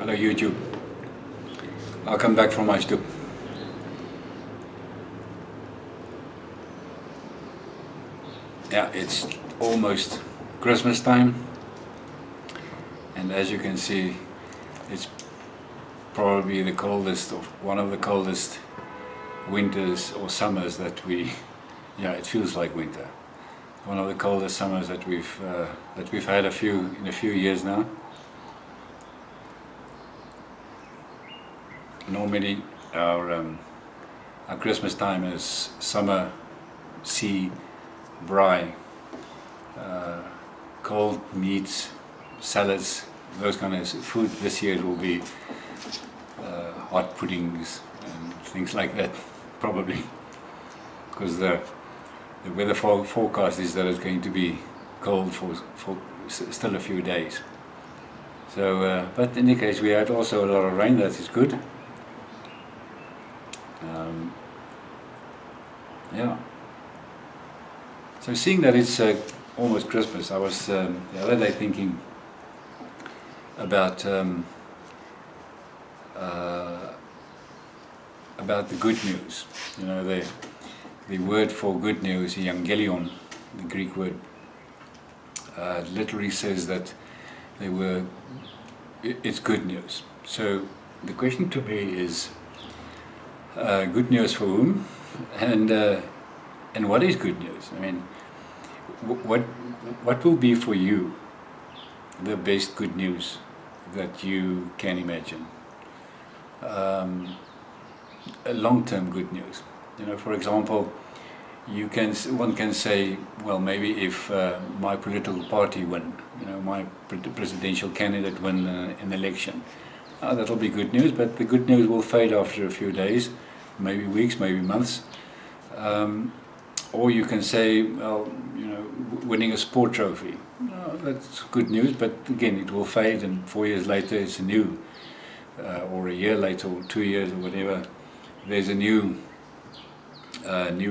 Hello YouTube, welcome back from my stoep. Yeah, it's almost Christmas time, and as you can see, it's probably the coldest, or one of the coldest winters or summers that it feels like winter. One of the coldest summers that we've had in a few years now. Normally our Christmas time is summer, sea, braai, cold meats, salads, those kind of food. This year it will be hot puddings and things like that, probably, because the weather forecast is that it's going to be cold for still a few days. So, but in any case, we had also a lot of rain. That is good. Yeah. So seeing that it's almost Christmas, I was the other day thinking about the good news. You know, the word for good news, evangelion, the Greek word, literally says that it's good news. So the question to me is, good news for whom, and what is good news? I mean, what will be for you the best good news that you can imagine? A long-term good news. You know, for example, one can say, well, maybe if my political party win, you know, my presidential candidate win an election, that'll be good news. But the good news will fade after a few days, maybe weeks, maybe months. Or you can say, well, you know, winning a sport trophy, that's good news, but again, it will fade, and 4 years later it's a new, or a year later, or 2 years, or whatever, there's a new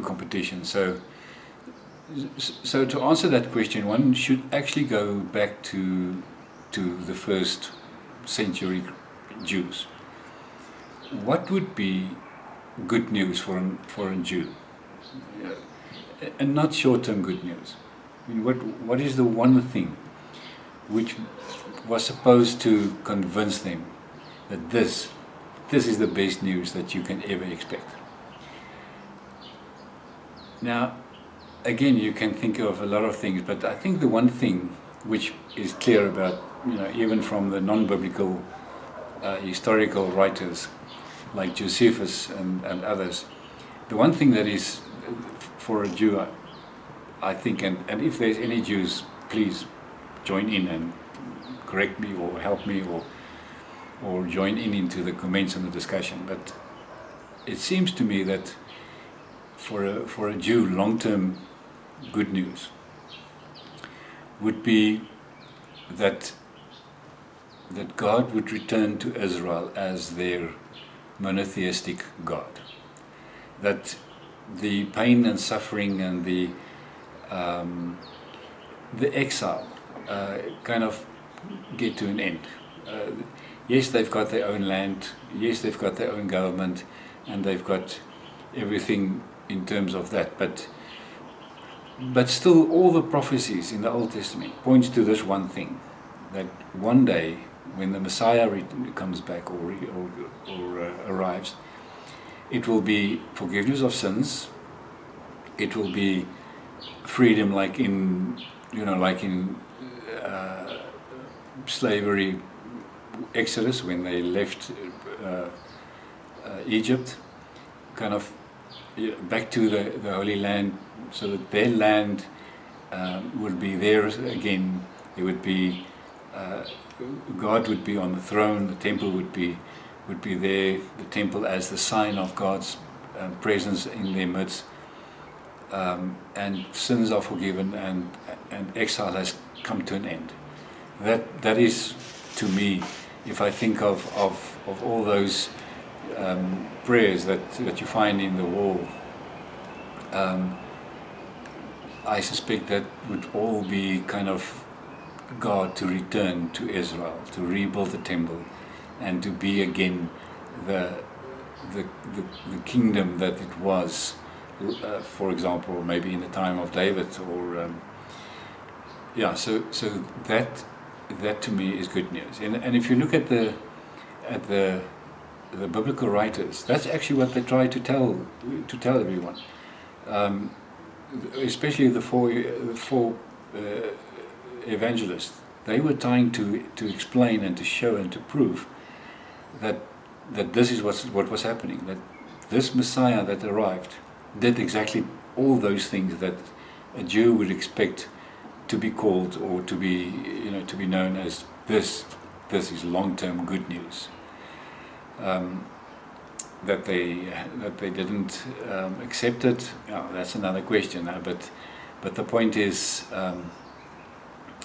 competition. So to answer that question, one should actually go back to the first century Jews. What would be good news for a Jew? And not short-term good news. I mean, what is the one thing which was supposed to convince them that this is the best news that you can ever expect? Now, again, you can think of a lot of things, but I think the one thing which is clear about, you know, even from the non-biblical historical writers like Josephus and others, the one thing that is for a Jew, I think, and if there's any Jews, please join in and correct me or help me or join into the comments and the discussion. But it seems to me that for a Jew, long-term good news would be that God would return to Israel as their monotheistic God. That the pain and suffering and the exile kind of get to an end. Yes, they've got their own land, yes, they've got their own government, and they've got everything in terms of that, but still all the prophecies in the Old Testament points to this one thing, that one day when the Messiah comes back or arrives, it will be forgiveness of sins. It will be freedom, like in slavery, Exodus, when they left Egypt, kind of back to the Holy Land, so that their land would be theirs again. It would be God would be on the throne. The temple would be there. The temple as the sign of God's presence in their midst, and sins are forgiven, and exile has come to an end. That is, to me, if I think of all those prayers that you find in the wall, I suspect that would all be kind of God to return to Israel, to rebuild the temple, and to be again the the, the kingdom that it was, for example, maybe in the time of David, or yeah. So that to me is good news. And if you look at the biblical writers, that's actually what they try to tell everyone, especially the four evangelists. They were trying to explain and to show and to prove that this is what was happening, that this Messiah that arrived did exactly all those things that a Jew would expect to be called, or to be known as this is long-term good news. That they didn't accept it, that's another question. But the point is,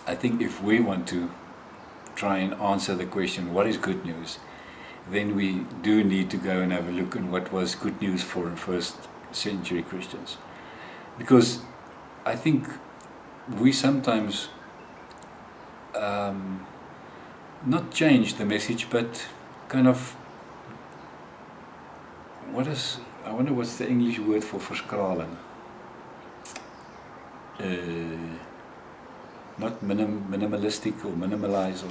I think if we want to try and answer the question, what is good news, then we do need to go and have a look at what was good news for first century Christians. Because I think we sometimes not change the message, but kind of, I wonder what's the English word for verskralen? Not minimalistic or minimalize, or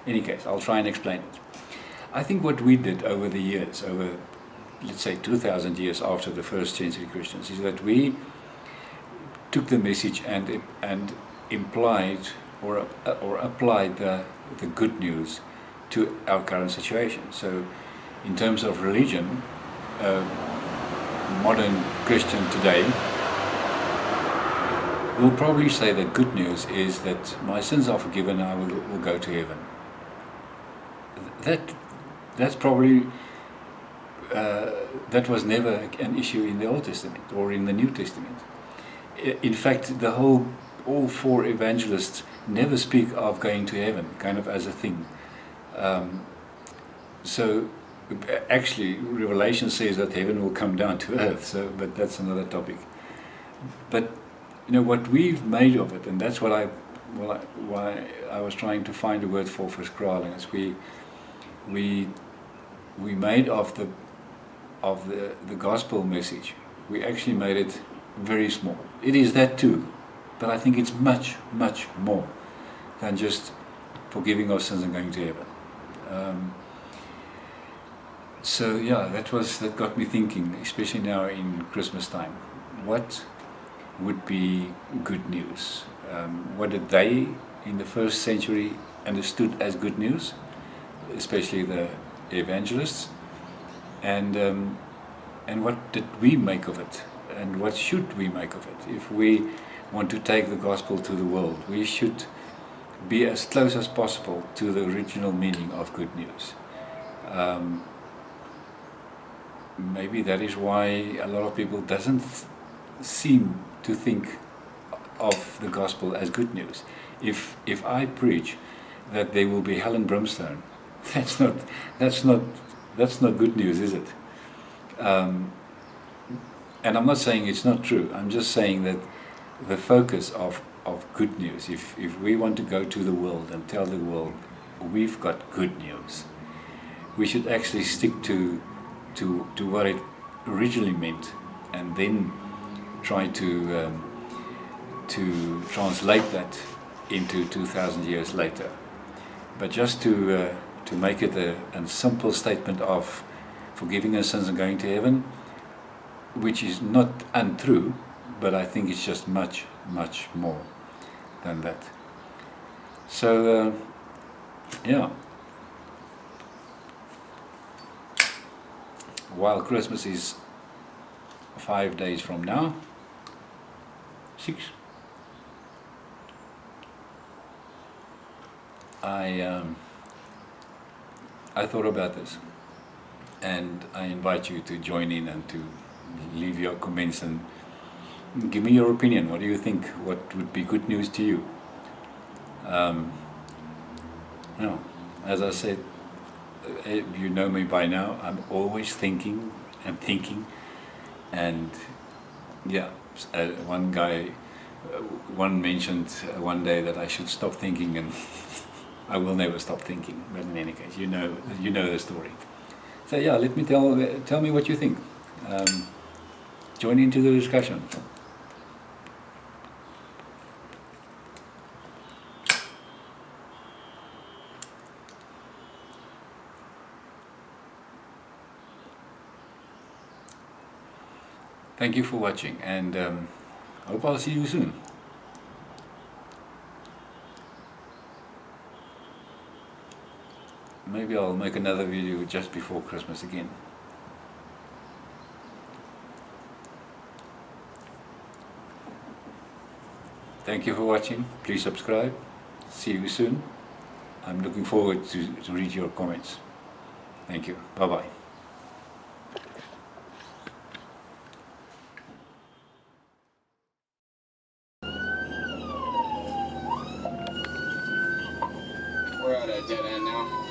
any case, I'll try and explain it. I think what we did over the years, over let's say 2,000 years after the first century Christians, is that we took the message and implied or applied the good news to our current situation. So in terms of religion, modern Christian today will probably say that good news is that my sins are forgiven and I will go to heaven. That's probably that was never an issue in the Old Testament or in the New Testament. In fact, all four evangelists never speak of going to heaven, kind of as a thing. So actually, Revelation says that heaven will come down to earth. But that's another topic. But what we've made of it, and that's why I was trying to find a word for verskralen, is we made of the gospel message, we actually made it very small. It is that too, but I think it's much, much more than just forgiving our sins and going to heaven. So yeah, that got me thinking, especially now in Christmas time. What would be good news? What did they in the first century understood as good news, especially the evangelists, and what did we make of it, and what should we make of it? If we want to take the gospel to the world, we should be as close as possible to the original meaning of good news. Maybe that is why a lot of people doesn't seem to think of the gospel as good news. If I preach that there will be hell and brimstone, that's not good news, is it? And I'm not saying it's not true. I'm just saying that the focus of good news, if we want to go to the world and tell the world we've got good news, we should actually stick to what it originally meant, and then try to translate that into 2,000 years later. But just to make it a simple statement of forgiving our sins and going to heaven, which is not untrue, but I think it's just much, much more than that. So, yeah. While Christmas is 5 days from now, 6, I thought about this, and I invite you to join in and to leave your comments and give me your opinion. What do you think? What would be good news to you? As I said, you know me by now. I'm always thinking, and yeah. One mentioned one day that I should stop thinking and I will never stop thinking. But in any case, you know the story. So yeah, let me tell me what you think. Join into the discussion. Thank you for watching, and hope I'll see you soon. Maybe I'll make another video just before Christmas again. Thank you for watching. Please subscribe. See you soon. I'm looking forward to read your comments. Thank you. Bye-bye. We're at a dead end now.